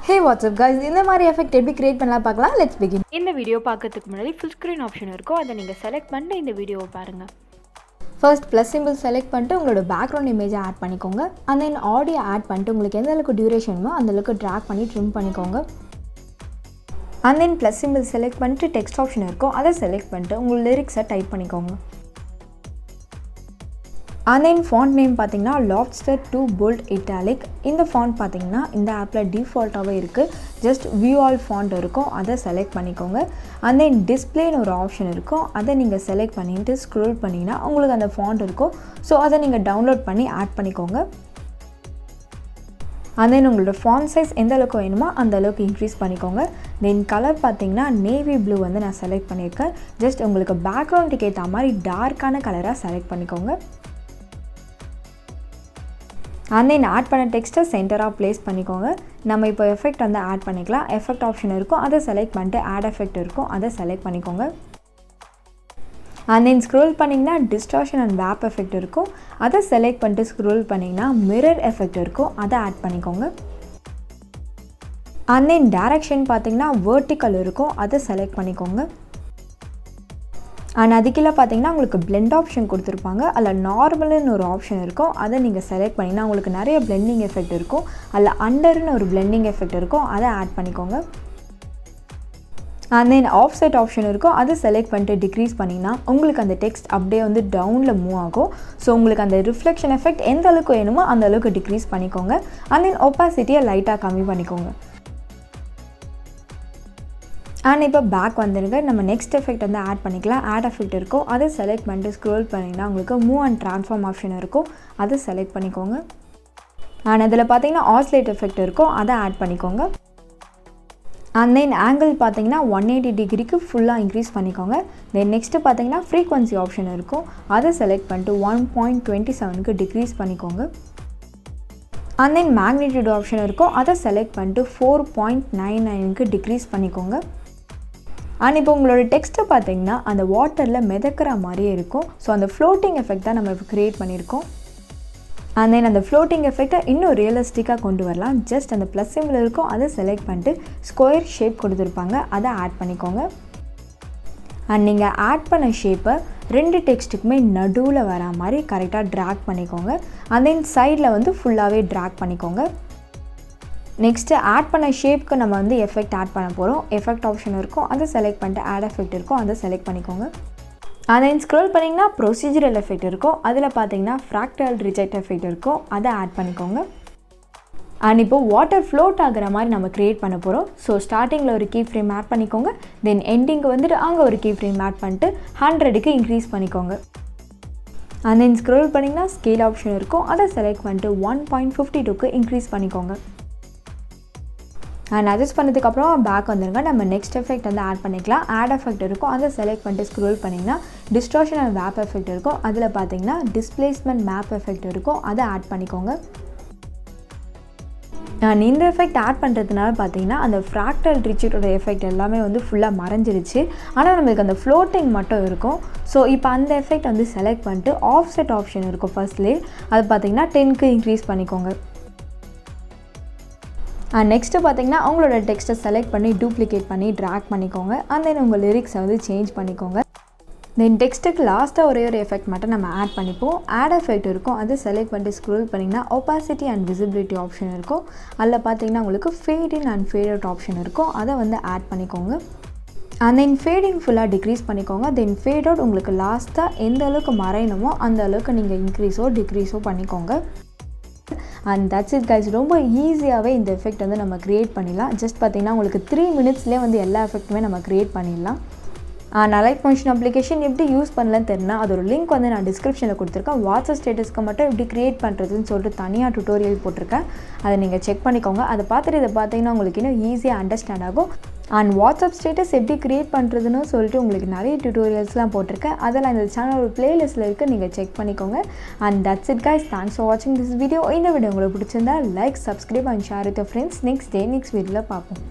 Hey, what's up guys? இந்த மாதிரி effect எப்படி கிரியேட் பண்ணலாம் பார்க்கலாம். Let's begin. இந்த வீடியோ பார்க்கிறதுக்கு முன்னாடி ஃபுல் ஸ்க்ரீன் ஆப்ஷன் இருக்கும், அதை நீங்கள் செலக்ட் பண்ணிட்டு இந்த வீடியோவை பாருங்கள். ஃபர்ஸ்ட் ப்ளஸ் சிம்பிள் செலக்ட் பண்ணிட்டு உங்களோட பேக்ரவுண்ட் இமேஜை ஆட் பண்ணிக்கோங்க. அண்ட் தென் ஆடியோ ஆட் பண்ணிட்டு உங்களுக்கு எந்த அளவுக்கு டியூரேஷனுமோ அந்த அளவுக்கு ட்ராக் பண்ணி ட்ரிம் பண்ணிக்கோங்க. And then plus symbol select பண்ணிட்டு டெக்ஸ்ட் ஆப்ஷன் இருக்கும், அதை செலக்ட் பண்ணிட்டு உங்கள் லிரிக்ஸை டைப் பண்ணிக்கோங்க. அண்ட் தென் ஃபாண்ட் நேம் பார்த்தீங்கன்னா Lobster 2 Bold Italic. இந்த ஃபாண்ட் பார்த்தீங்கன்னா இந்த ஆப்பில் டிஃபால்ட்டாகவே இருக்குது. ஜஸ்ட் வியூ ஆல் ஃபாண்ட் இருக்கும், அதை செலக்ட் பண்ணிக்கோங்க. அண்ட் தென் டிஸ்பிளேன்னு ஒரு ஆப்ஷன் இருக்கும், அதை நீங்கள் செலக்ட் பண்ணிவிட்டு ஸ்க்ரோல் பண்ணிங்கன்னா உங்களுக்கு அந்த ஃபாண்ட் இருக்கும். ஸோ அதை நீங்கள் டவுன்லோட் பண்ணி ஆட் பண்ணிக்கோங்க. அண்ட் தென் உங்களோட ஃபாண்ட் சைஸ் எந்த அளவுக்கு வேணுமோ அந்த அளவுக்கு இன்க்ரீஸ் பண்ணிக்கோங்க. தென் கலர் பார்த்தீங்கன்னா நேவி ப்ளூ வந்து நான் செலக்ட் பண்ணியிருக்கேன். ஜஸ்ட் உங்களுக்கு பேக்ரவுண்டுக்கு ஏற்ற மாதிரி டார்க்கான கலராக செலக்ட் பண்ணிக்கோங்க. அண்ட் தென் ஆட் பண்ண டெக்ஸ்ட்டை சென்டராக ப்ளேஸ் பண்ணிக்கோங்க. நம்ம இப்போ எஃபெக்ட் வந்து ஆட் பண்ணிக்கலாம். எஃபெக்ட் ஆப்ஷன் இருக்கும், அதை செலக்ட் பண்ணிட்டு ஆட் எஃபெக்ட் இருக்கும், அதை செலக்ட் பண்ணிக்கோங்க. அண்ட் தென் ஸ்க்ரோல் பண்ணிங்கன்னா டிஸ்டார்ஷன் அண்ட் வேப் எஃபெக்ட் இருக்கும், அதை செலக்ட் பண்ணிட்டு ஸ்க்ரோல் பண்ணிங்கன்னா மிரர் எஃபெக்ட் இருக்கும், அதை ஆட் பண்ணிக்கோங்க. அண்ட் தென் டைரக்ஷன் பார்த்தீங்கன்னா வெர்டிக்கல் இருக்கும், அதை செலக்ட் பண்ணிக்கோங்க. அண்ட் அதுக்கெல்லாம் பார்த்தீங்கன்னா உங்களுக்கு பிளெண்ட் ஆப்ஷன் கொடுத்துருப்பாங்க, அதில் நார்மலுன்னு ஒரு ஆப்ஷன் இருக்கும், அதை நீங்கள் செலக்ட் பண்ணிங்கன்னா உங்களுக்கு நிறைய பிளெண்டிங் எஃபெக்ட் இருக்கும். அதில் அண்டர்னு ஒரு பிளெண்டிங் எஃபெக்ட் இருக்கும், அதை ஆட் பண்ணிக்கோங்க. And then offset option இருக்கும், அதை செலக்ட் பண்ணிட்டு டிக்ரீஸ் பண்ணிங்கன்னா உங்களுக்கு அந்த டெக்ஸ்ட் அப்படியே வந்து டவுனில் மூவ் ஆகும். ஸோ உங்களுக்கு அந்த ரிஃப்ளெக்ஷன் எஃபெக்ட் எந்த அளவுக்கு வேணுமோ அந்த அளவுக்கு டிக்ரீஸ் பண்ணிக்கோங்க. அண்ட் தென் ஒப்பாசிட்டியை லைட்டாக கம்மி பண்ணிக்கோங்க. அண்ட் இப்போ பேக் வந்துடுங்க. நம்ம நெக்ஸ்ட் எஃபெக்ட் வந்து ஆட் பண்ணிக்கலாம். ஆட் எஃபெக்ட் இருக்கும், அதை செலக்ட் பண்ணிட்டு ஸ்க்ரோல் பண்ணிங்கன்னா உங்களுக்கு மூவ் அண்ட் ட்ரான்ஸ்ஃபார்ம் ஆப்ஷன் இருக்கும், அதை செலக்ட் பண்ணிக்கோங்க. அண்ட் அதில் பார்த்தீங்கன்னா ஆஸ்லேட் எஃபெக்ட் இருக்கும், அதை ஆட் பண்ணிக்கோங்க. அண்ட் தென் ஆங்கிள் பார்த்தீங்கன்னா 180 டிகிரிக்கு ஃபுல்லாக இன்க்ரீஸ் பண்ணிக்கோங்க. தென் நெக்ஸ்ட்டு பார்த்தீங்கன்னா ஃப்ரீக்வன்சி ஆப்ஷன் இருக்கும், அதை செலக்ட் பண்ணிட்டு 1.27க்கு டிக்ரீஸ் பண்ணிக்கோங்க. அண்ட் தென் மேக்னிடியூட் ஆப்ஷன் இருக்கும், அதை செலக்ட் பண்ணிட்டு 4.99க்கு டிக்ரீஸ் பண்ணிக்கோங்க. அண்ட் இப்போ உங்களோட டெக்ஸ்ட்டை பார்த்தீங்கன்னா அந்த வாட்டரில் மிதக்கிற மாதிரியே இருக்கும். ஸோ அந்த ஃப்ளோட்டிங் எஃபெக்ட் தான் நம்ம இப்போ க்ரியேட் பண்ணியிருக்கோம். அண்ட் தென் அந்த ஃப்ளோட்டிங் எஃபெக்டை இன்னும் ரியலிஸ்டிக்காக கொண்டு வரலாம். ஜஸ்ட் அந்த ப்ளஸ் சிம்பிள் இருக்கும், அதை செலக்ட் பண்ணிட்டு ஸ்கொயர் ஷேப் கொடுத்துருப்பாங்க, அதை ஆட் பண்ணிக்கோங்க. அண்ட் நீங்கள் ஆட் பண்ண ஷேப்பை ரெண்டு டெக்ஸ்ட்டுக்குமே நடுவில் வர மாதிரி கரெக்டாக ட்ராக் பண்ணிக்கோங்க. அண்ட் தென் சைடில் வந்து ஃபுல்லாகவே ட்ராக் பண்ணிக்கோங்க. நெக்ஸ்ட்டு ஆட் பண்ண ஷேப்க்கு நம்ம வந்து எஃபெக்ட் ஆட் பண்ண போகிறோம். எஃபெக்ட் ஆப்ஷன் இருக்கும், அதை செலக்ட் பண்ணிட்டு ஆட் எஃபெக்ட் இருக்கும், அதை செலக்ட் பண்ணிக்கோங்க. அண்ட் தென் ஸ்க்ரோல் பண்ணிங்கன்னா ப்ரொசீஜரல் எஃபெக்ட் இருக்கும், அதில் பார்த்தீங்கன்னா ஃப்ராக்டல் ரிஜெக்ட் எஃபெக்ட் இருக்கும், அதை ஆட் பண்ணிக்கோங்க. அண்ட் இப்போது வாட்டர் ஃப்ளோட் ஆகிற மாதிரி நம்ம க்ரியேட் பண்ண போகிறோம். ஸோ ஸ்டார்டிங்கில் ஒரு கீ ஃப்ரேம் ஆட் பண்ணிக்கோங்க. தென் எண்டிங்க்கு வந்துட்டு அங்கே ஒரு கீ ஃப்ரேம் ஆட் பண்ணிட்டு 100க்கு இன்க்ரீஸ் பண்ணிக்கோங்க. அண்ட் தென் ஸ்க்ரோல் பண்ணிங்கன்னா ஸ்கேல் ஆப்ஷன் இருக்கும், அதை செலக்ட் பண்ணிட்டு 1.52க்கு இன்க்ரீஸ் பண்ணிக்கோங்க. அண்ட் அட்ஜஸ்ட் பண்ணதுக்கப்புறம் பேக் வந்துருங்க. நம்ம நெக்ஸ்ட் எஃபெக்ட் வந்து ஆட் பண்ணிக்கலாம். ஆட் எஃபெக்ட் இருக்கும், அதை செலக்ட் பண்ணிட்டு ஸ்க்ரோல் பண்ணிங்கன்னா டிஸ்டார்ஷன் அண்ட் வேப் எஃபெக்ட் இருக்கும், அதில் பார்த்தீங்கன்னா டிஸ்பிளேஸ்மெண்ட் மேப் எஃபெக்ட் இருக்கும், அதை ஆட் பண்ணிக்கோங்க. அண்ட் இந்த எஃபெக்ட் ஆட் பண்ணுறதுனால பார்த்தீங்கன்னா அந்த ஃப்ராக்டல் ரிஜெக்டோட எஃபெக்ட் எல்லாமே வந்து ஃபுல்லாக மறைஞ்சிருச்சு. ஆனால் நம்மளுக்கு அந்த ஃப்ளோட்டிங் மட்டும் இருக்கும். ஸோ இப்போ அந்த எஃபெக்ட் வந்து செலக்ட் பண்ணிட்டு ஆஃப் செட் ஆப்ஷன் இருக்கும் ஃபர்ஸ்ட்லேயே, அது பார்த்தீங்கன்னா 10க்கு இன்க்ரீஸ் பண்ணிக்கோங்க. அண்ட் நெக்ஸ்ட்டு பார்த்தீங்கன்னா உங்களோட டெக்ஸ்ட்டை செலக்ட் பண்ணி டூப்ளிகேட் பண்ணி ட்ராக் பண்ணிக்கோங்க. அண்ட் தென் உங்கள் லிரிக்ஸை வந்து சேஞ்ச் பண்ணிக்கோங்க. தென் டெக்ஸ்ட்டுக்கு லாஸ்ட்டாக ஒரே ஒரு எஃபெக்ட் மட்டும் நம்ம ஆட் பண்ணிப்போம். ஆட் எஃபெக்ட் இருக்கும், அது செலக்ட் பண்ணிட்டு ஸ்க்ரோல் பண்ணிங்கன்னா ஒப்பாசிட்டி அண்ட் விசிபிலிட்டி ஆப்ஷன் இருக்கும், அதில் பார்த்தீங்கன்னா உங்களுக்கு fade in and fade out option இருக்கும், அதை வந்து ஆட் பண்ணிக்கோங்க. அண்ட் தென் ஃபேடிங் ஃபுல்லாக டிக்ரீஸ் பண்ணிக்கோங்க. தென் ஃபேட் அவுட் உங்களுக்கு லாஸ்ட்டாக எந்த அளவுக்கு மறையணுமோ அந்த அளவுக்கு நீங்கள் இன்க்ரீஸோ டிக்ரீஸோ பண்ணிக்கோங்க. And that's it guys. ரொம்ப ஈஸியாகவே இந்த எஃபெக்ட் வந்து நம்ம க்ரியேட் பண்ணிடலாம். ஜஸ்ட் பார்த்திங்கன்னா உங்களுக்கு 3 மினிட்ஸ்லேயே வந்து எல்லா எஃபெக்ட்டுமே நம்ம க்ரியேட் பண்ணிடலாம். அலைட் மோஷன் அப்ளிகேஷன் எப்படி யூஸ் பண்ணலன்னு தெரியுன்னா அதோட லிங்க் வந்து நான் டிஸ்கிரிப்ஷனில் கொடுத்துருக்கேன். வாட்ஸ்அப் ஸ்டேட்டஸ்க்கு மட்டும் எப்படி க்ரியேட் பண்ணுறதுன்னு சொல்லிட்டு தனியாக டுட்டோரியல் போட்டிருக்கேன், அதை நீங்கள் செக் பண்ணிக்கோங்க. அதை பார்த்துட்டு இதை பார்த்தீங்கன்னா உங்களுக்கு இன்னும் ஈஸியாக அண்டர்ஸ்டாண்ட் ஆகும். அண்ட் வாட்ஸ்அப் ஸ்டேட்டஸ் எப்படி க்ரியேட் பண்ணுறதுன்னு சொல்லிட்டு உங்களுக்கு நிறைய டுட்டோரியல்ஸ்லாம் போட்டிருக்கேன், அதெல்லாம் இந்த சேனல் ஒரு பிளேலிஸ்ட்டில் இருக்குது, நீங்கள் செக் பண்ணிக்கோங்க. And that's it guys. Thanks for வாட்சிங் திஸ் வீடியோ. இந்த வீடியோ உங்களுக்கு பிடிச்சிருந்தா like, subscribe and share with your friends. Next வீடியோவில் பார்ப்போம்.